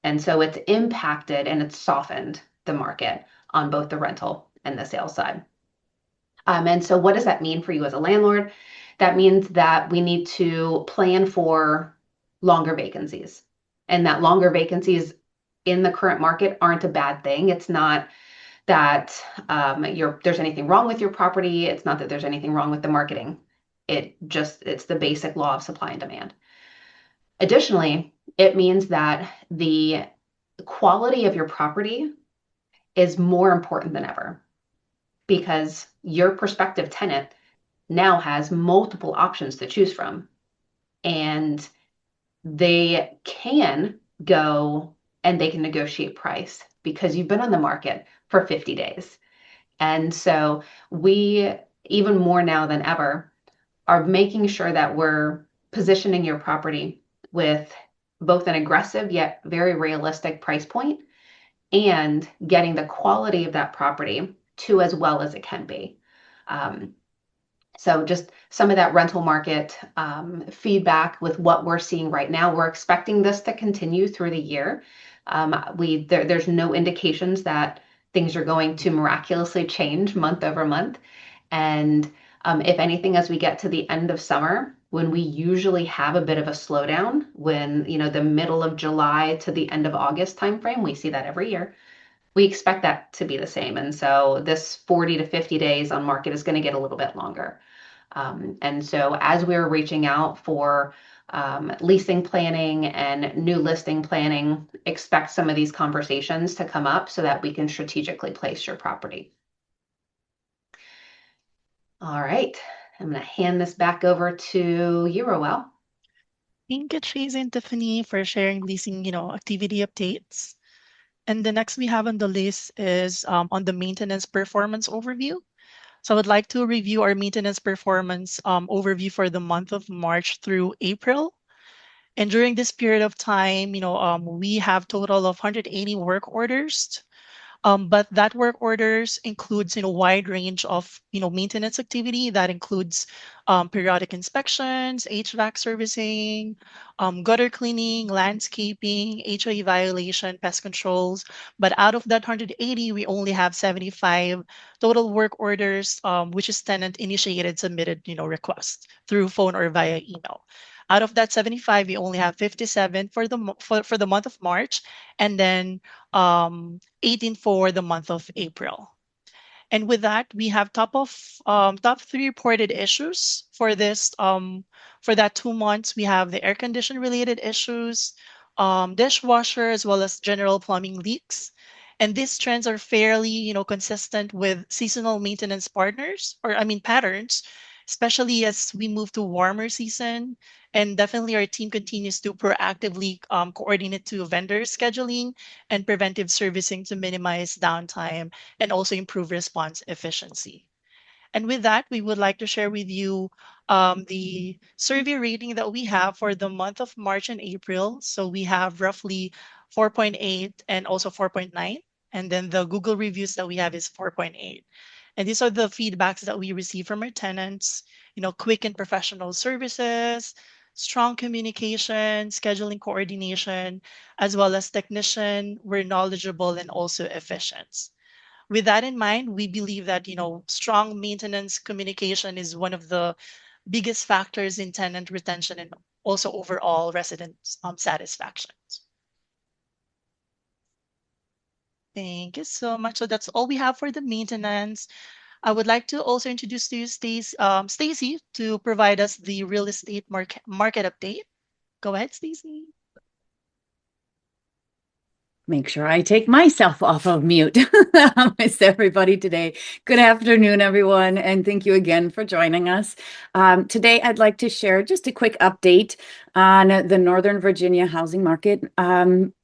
And so it's impacted and it's softened the market on both the rental and the sales side. And so what does that mean for you as a landlord? That means that we need to plan for longer vacancies. And that longer vacancies in the current market aren't a bad thing. It's not that there's anything wrong with your property. It's not that there's anything wrong with the marketing. It's the basic law of supply and demand. Additionally, it means that the quality of your property is more important than ever because your prospective tenant now has multiple options to choose from. And they can go and they can negotiate price because you've been on the market for 50 days. And so we, even more now than ever, are making sure that we're positioning your property with both an aggressive yet very realistic price point and getting the quality of that property to as well as it can be. So just some of that rental market feedback with what we're seeing right now. We're expecting this to continue through the year. There's no indications that things are going to miraculously change month over month. And if anything, as we get to the end of summer, when we usually have a bit of a slowdown, when the middle of July to the end of August timeframe, we see that every year. We expect that to be the same. And so this 40 to 50 days on market is going to get a little bit longer. And so as we're reaching out for leasing planning and new listing planning, expect some of these conversations to come up so that we can strategically place your property. All right, I'm going to hand this back over to you, Roel. Thank you, Tracy and Tiffany, for sharing leasing, activity updates. And the next we have on the list is on the maintenance performance overview. So I would like to review our maintenance performance overview for the month of March through April. And during this period of time, we have total of 180 work orders. But that work orders includes, wide range of, maintenance activity that includes periodic inspections, HVAC servicing, gutter cleaning, landscaping, HOA violation, pest controls. But out of that 180, we only have 75 total work orders, which is tenant initiated, submitted, requests through phone or via email. Out of that 75, we only have 57 for for the month of March, and then 18 for the month of April. And with that, we have top three reported issues for this for that 2 months. We have the air condition related issues, dishwasher, as well as general plumbing leaks. And these trends are fairly, consistent with seasonal maintenance partners, or I mean patterns, especially as we move to warmer season. And definitely our team continues to proactively coordinate to vendor scheduling and preventive servicing to minimize downtime and also improve response efficiency. And with that, we would like to share with you the survey rating that we have for the month of March and April. So we have roughly 4.8 and also 4.9. And then the Google reviews that we have is 4.8. And these are the feedbacks that we receive from our tenants, quick and professional services, strong communication, scheduling coordination, as well as technician, we're knowledgeable and also efficient. With that in mind, we believe that, strong maintenance communication is one of the biggest factors in tenant retention and also overall resident satisfaction. Thank you so much. So that's all we have for the maintenance. I would like to also introduce to you Stacy to provide us the real estate market update. Go ahead, Stacy. Make sure I take myself off of mute. I miss everybody today. Good afternoon, everyone, and thank you again for joining us. Today, I'd like to share just a quick update on the Northern Virginia housing market.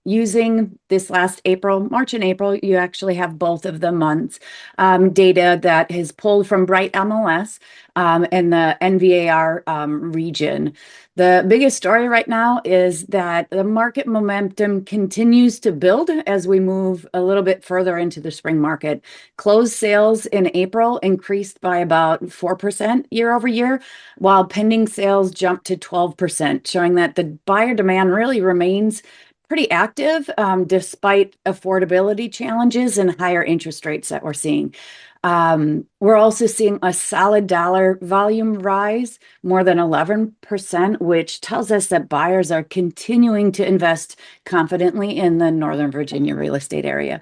Using this last March and April, you actually have both of the months data that is pulled from Bright MLS and the NVAR region. The biggest story right now is that the market momentum continues to build as we move a little bit further into the spring market. Closed sales in April increased by about 4% year over year, while pending sales jumped to 12%, showing that the buyer demand really remains pretty active despite affordability challenges and higher interest rates that we're seeing. We're also seeing a solid dollar volume rise, more than 11%, which tells us that buyers are continuing to invest confidently in the Northern Virginia real estate area.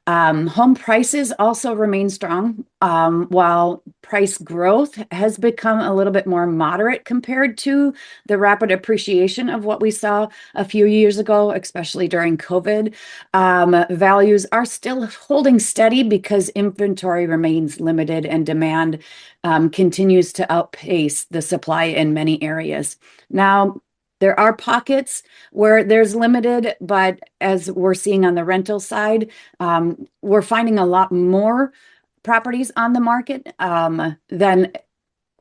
Home prices also remain strong, while price growth has become a little bit more moderate compared to the rapid appreciation of what we saw a few years ago, especially during COVID. Values are still holding steady because inventory remains limited and demand continues to outpace the supply in many areas. Now, there are pockets where there's limited, but as we're seeing on the rental side, we're finding a lot more properties on the market than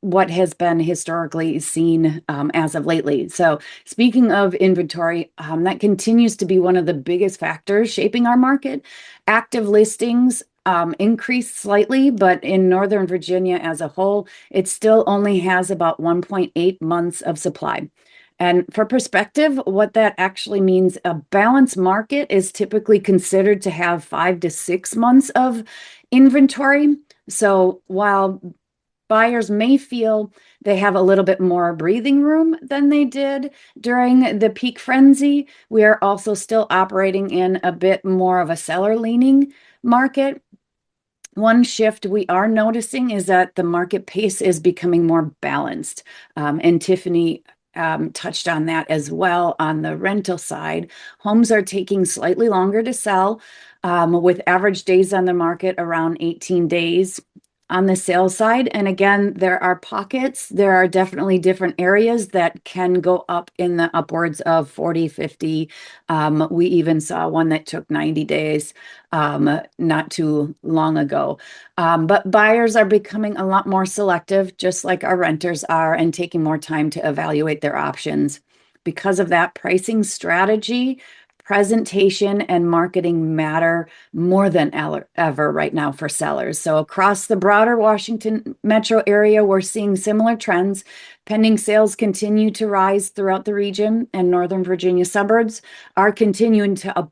what has been historically seen as of lately. So speaking of inventory, that continues to be one of the biggest factors shaping our market. Active listings increased slightly, but in Northern Virginia as a whole, it still only has about 1.8 months of supply. And for perspective, what that actually means, a balanced market is typically considered to have 5 to 6 months of inventory. So while buyers may feel they have a little bit more breathing room than they did during the peak frenzy, we are also still operating in a bit more of a seller-leaning market. One shift we are noticing is that the market pace is becoming more balanced, and Tiffany touched on that as well. On the rental side, homes are taking slightly longer to sell, with average days on the market around 18 days. On the sales side, and again, there are pockets, there are definitely different areas that can go up in the upwards of 40, 50. We even saw one that took 90 days not too long ago. But buyers are becoming a lot more selective, just like our renters are, and taking more time to evaluate their options. Because of that, pricing strategy, presentation, and marketing matter more than ever right now for sellers. So across the broader Washington metro area, we're seeing similar trends. Pending sales continue to rise throughout the region, and Northern Virginia suburbs are continuing to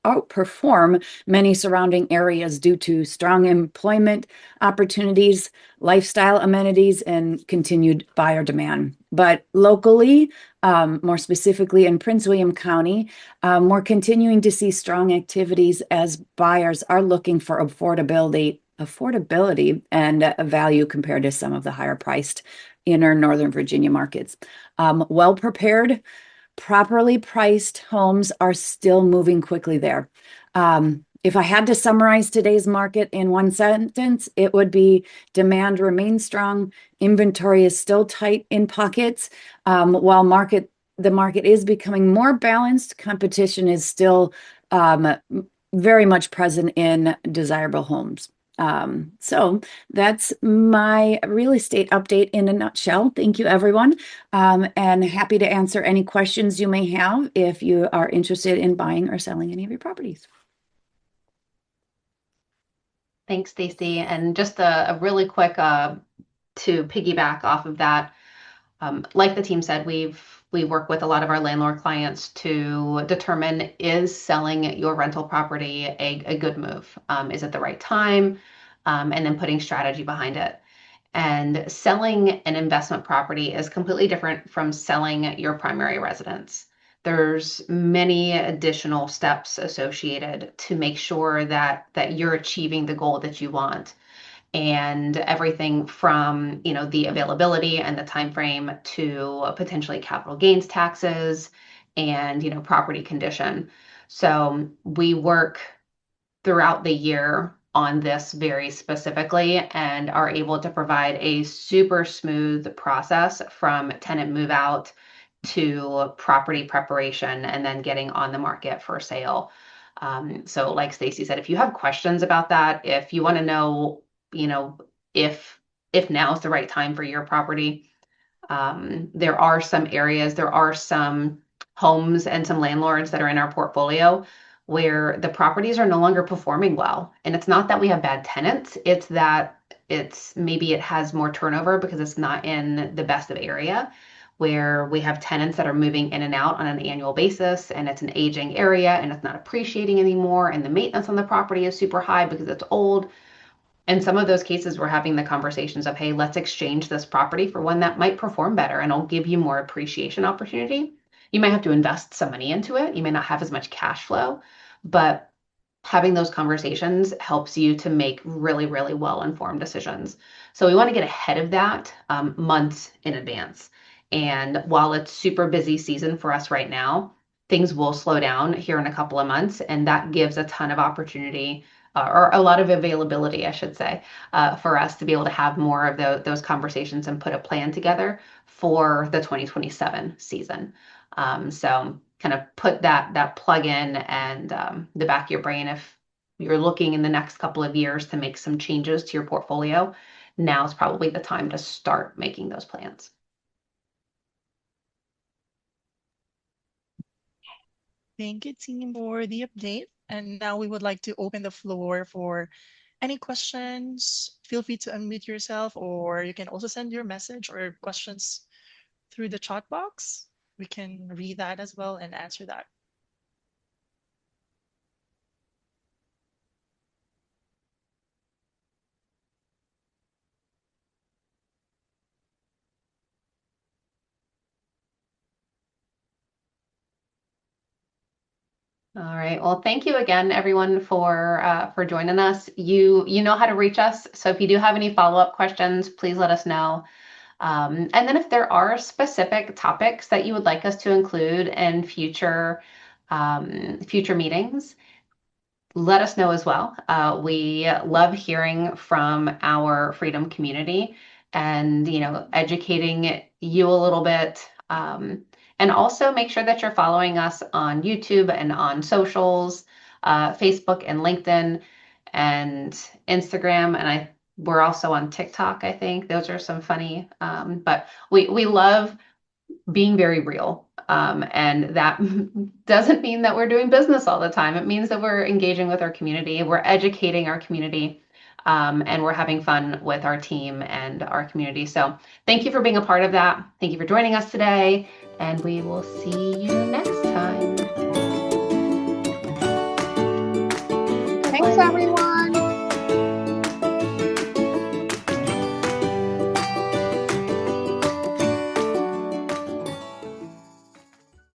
outperform many surrounding areas due to strong employment opportunities, lifestyle amenities, and continued buyer demand. But locally, more specifically in Prince William County, we're continuing to see strong activities as buyers are looking for affordability and value compared to some of the higher priced inner Northern Virginia markets. Well prepared, properly priced homes are still moving quickly there. If I had to summarize today's market in one sentence, it would be demand remains strong, inventory is still tight in pockets, while the market is becoming more balanced, competition is still very much present in desirable homes. So that's my real estate update in a nutshell. Thank you, everyone, and happy to answer any questions you may have if you are interested in buying or selling any of your properties. Thanks, Stacy. And just a really quick to piggyback off of that, like the team said, we work with a lot of our landlord clients to determine, is selling your rental property a good move? Is it the right time? And then putting strategy behind it. And selling an investment property is completely different from selling your primary residence. There's many additional steps associated to make sure that you're achieving the goal that you want. And everything from, the availability and the time frame to potentially capital gains taxes and, property condition. So we work throughout the year on this very specifically and are able to provide a super smooth process from tenant move out to property preparation and then getting on the market for sale. So like Stacy said, if you have questions about that, if you want to know, if now is the right time for your property, there are some homes and some landlords that are in our portfolio where the properties are no longer performing well. And it's not that we have bad tenants, it's that maybe it has more turnover because it's not in the best of area, where we have tenants that are moving in and out on an annual basis, and it's an aging area and it's not appreciating anymore, and the maintenance on the property is super high because it's old. In some of those cases, we're having the conversations of, hey, let's exchange this property for one that might perform better and it'll give you more appreciation opportunity. You might have to invest some money into it. You may not have as much cash flow, but having those conversations helps you to make really, really well-informed decisions. So we want to get ahead of that months in advance. And while it's super busy season for us right now, things will slow down here in a couple of months, and that gives a ton of opportunity or a lot of availability, I should say, for us to be able to have more of those conversations and put a plan together for the 2027 season. So kind of put that plug in and the back of your brain, if you're looking in the next couple of years to make some changes to your portfolio, now is probably the time to start making those plans. Thank you, team, for the update. And now we would like to open the floor for any questions. Feel free to unmute yourself, or you can also send your message or questions through the chat box. We can read that as well and answer that. All right. Well, thank you again, everyone, for joining us. You know how to reach us. So if you do have any follow-up questions, please let us know. And then if there are specific topics that you would like us to include in future meetings, let us know as well. We love hearing from our Freedom community and, educating you a little bit. And also make sure that you're following us on YouTube and on socials, Facebook and LinkedIn and Instagram. And we're also on TikTok, I think. Those are some funny, but we love being very real. And that doesn't mean that we're doing business all the time. It means that we're engaging with our community, we're educating our community, and we're having fun with our team and our community. So thank you for being a part of that. Thank you for joining us today, and we will see you next time. Thanks, everyone.